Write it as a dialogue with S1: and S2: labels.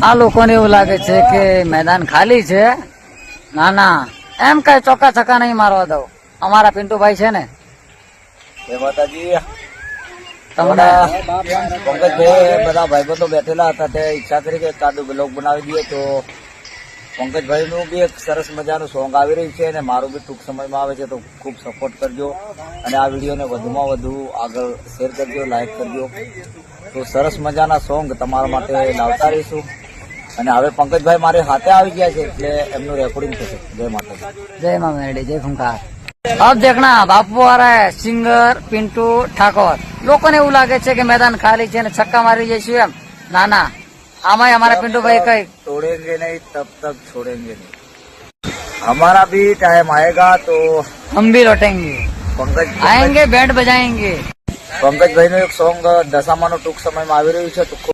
S1: આ લોકોને એવું લાગે છે કે મેદાન ખાલી છે. ના ના, એમ કઈ ચોક્કા છક્કા નહીં મારવા દઉં. અમારા પિન્ટુભાઈ છે ને,
S2: જય માતાજી.
S1: તમને
S2: પંકજભાઈ બધા ભાઈબંધો બેઠેલા હતા, તે ઈચ્છા કરી કે કાદુ બ્લોગ બનાવી દઈએ. તો પંકજભાઈ નું બી એક સરસ મજાનું સોંગ આવી રહ્યું છે અને મારું બી ટૂંક સમયમાં આવે છે. તો ખૂબ સપોર્ટ કરજો અને આ વિડીયોને વધુમાં વધુ આગળ શેર કરજો, લાઈક કરજો. તો સરસ મજાના સોંગ તમારા માટે લાવતા રહીશું. અને હવે પંકજભાઈ મારી હાથે આવી ગયા છે એટલે એમનું રેકોર્ડિંગ થશે. જય માતાજી.
S1: जय माँ मेरडी, जय खुंखार. अब देखना बापू आ रहा है, सिंगर पिंटू ठाकोर. લોકોને એવું લાગે છે કે મેદાન ખાલી છે ને છક્કા મારી જઈશું એમ. ના ના, આમાં અમારા પિન્ટુભાઈ કઈ
S2: तोड़ेंगे नहीं तब तक छोड़ेंगे नहीं. हमारा भी टाइम आएगा तो
S1: हम भी लौटेंगे,
S2: પંકજ
S1: आएंगे बैंड बजाएंगे.
S2: પંકજભાઈ નું એક સોંગ દશામાનું ટૂંક સમયમાં આવી રહ્યું છે. તો